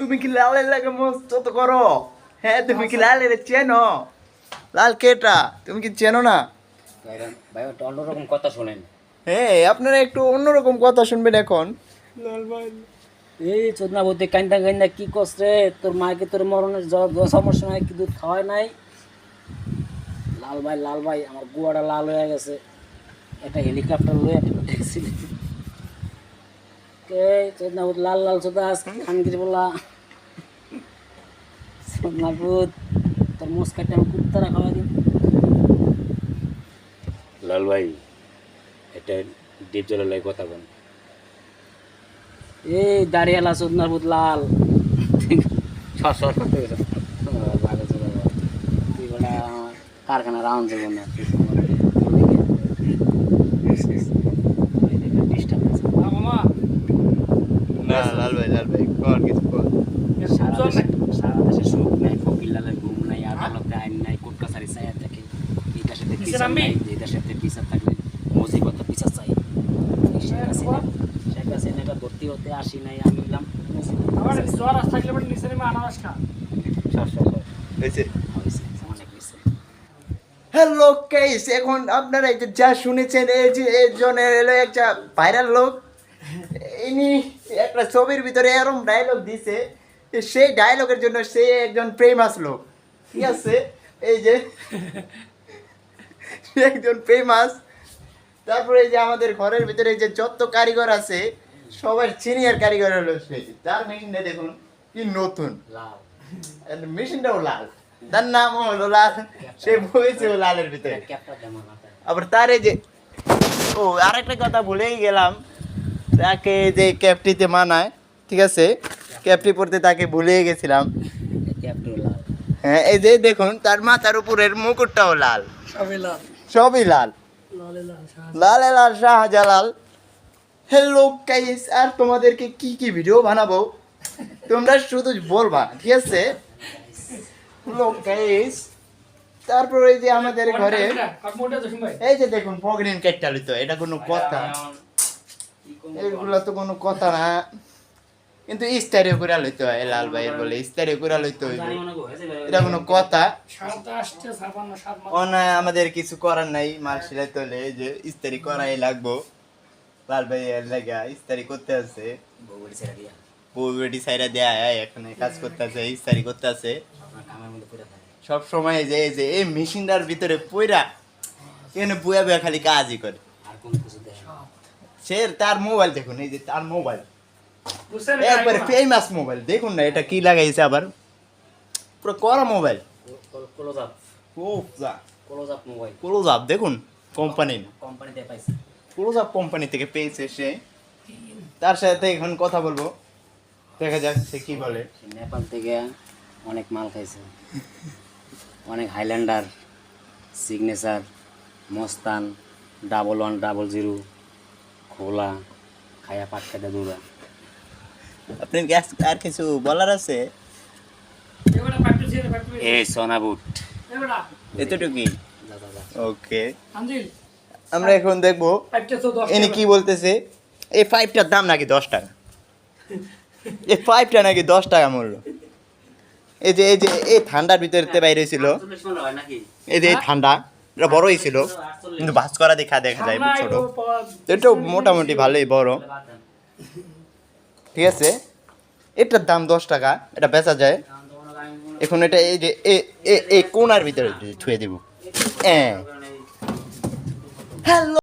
তুমি কি লালের লাগে মস্ত তো করো? হ্যাঁ তুমি কি লালের চেনো? লাল কেটা তুমি কি চেনো না? ভাই একটা অন্যরকম কথা শোনেন। হ্যাঁ আপনারা একটু অন্যরকম কথা শুনবেন এখন। এই চোদনা বলতে কান্দা কান্দা কি করছে তোর মাকে তোর মরণের সমস্যা নাই কি দুধ খাওয়ায় নাই। লাল ভাই আমার গুয়াটা লাল হয়ে গেছে। একটা হেলিকপ্টার লয়ে ট্যাক্সি কে চোদনা বহুত লাল লাল চোদা আমি কিছু বললা চোদনা ভূত তোর মোষ কাটে আমি কুত্তারা খাওয়া দিই। লাল ভাই এটা ডিপ জলের লাগে কথা বল। এই দাঁড়িয়ালা চোদনার ভূত লাল কারখানা রাউন্ড যাবো না না লাল ভাই কর কিছু কর। সারা দেশে সুখ নাই, ফকির লালের ঘুম নাই, আদালতে আইন নাই, কোর্ট কাছারি চাই থাকে। এই দেশেতে বিচার নাই, এই দেশেতে বিচার থাকলে মুসিবত বিচার চাই। শেখ হাসিনাটা ভর্তি হতে আসি নাই, আমি বললাম হ্যালো গাইস, এখন আপনারা এই যে যা শুনেছেন এই যে একজনের এলো একটা ভাইরাল লোক, ইনি একটা ছবির ভিতরে এরকম ডায়লগ দিছে, সেই ডায়লগের জন্য সে একজন ফেমাস লোক, ঠিক আছে? এই যে সে একজন ফেমাস। তারপরে এই যে আমাদের ঘরের ভিতরে যে যত কারিগর আছে সবার সিনিয়র কারিগর হলো সে। তার মেশিনটা দেখুন কি নতুন, মেশিনটাও লাল, তার নামও হলো লাল, সে বইছে লালের ভিতরে। আবার তার এই যে ও আরেকটা কথা ভুলেই গেলাম, তাকে যে ক্যাপটিতে মানায়, ঠিক আছে, ক্যাপটি পরতে তাকে ভুলেই গেছিলাম। হ্যাঁ এই যে দেখুন তার মাথার উপরের মুকুটটাও লাল, সবই লাল, লালে লাল শাহজালাল। হ্যালো গাইস, আর তোমাদেরকে কি কি ভিডিও বানাবো তোমরা শুধু বলবা, ঠিক আছে? হ্যালো গাইস, তারপর এই যে আমাদের ঘরে এই যে দেখুন ফগরিন কেটটা লইতো, এটা কোনো কথা? এগুলো তো কোনো কথা না, কিন্তু ইস্তারিও করে লইতে হয়। লাল ভাই বলে ইস্তারিও করে লইতে হইবে, এটা কোনো কথা? ও না, আমাদের কিছু করার নাই, মাল সিলাইতে হলে এই যে ইস্তারি করাই লাগবো। লাল ভাই এর লাগা ইস্তারি করতে আছে, বউবেটি সাইরা দেয়া এখানে কাজ করতে আছে, ইস্তারি করতে আছে সব সময়। যে এই যে এই মেশিনটার ভিতরে পইরা এখানে বুয়া বুয়া খালি কাজই করে। সে তার মোবাইল দেখুন, এই যে তার মোবাইল একবারে ফেমাস মোবাইল, দেখুন না এটা কি লাগাইছে, আবার পুরো করা মোবাইল, ক্লোজ আপ দেখুন, কোম্পানি ক্লোজ আপ কোম্পানি থেকে পেয়েছে সে। তার সাথে এখন কথা বলবো, দেখা যাক সে কি বলে। নেপাল থেকে অনেক মাল খাইছে, অনেক হাইল্যান্ডার, সিগনেচার, মস্তান, 1100 খোলা খায়া পাট খাইতে দূরা। আপনি আর কিছু বলার আছে? এই সোনাবুট এতটুকুই, ওকে। আমরা এখন দেখবো এনে কি বলতেছে। এই পাইপটার দাম নাকি 10 টাকা, এই পাইপটা নাকি 10 টাকা মূল্য। এই যে এই ঠান্ডার ভিতরে বাইরে ছিল, এই যে এই ঠান্ডা এটা বড়ই ছিল, কিন্তু ভাঁজ করা দেখা যায় ছোট, এটাও মোটামুটি ভালোই বড়, ঠিক আছে? এটার দাম 10 টাকা, এটা বেচা যায়। এখন এটা এই যে এই কোনার ভিতরে ছুঁয়ে দেবো। হ্যালো।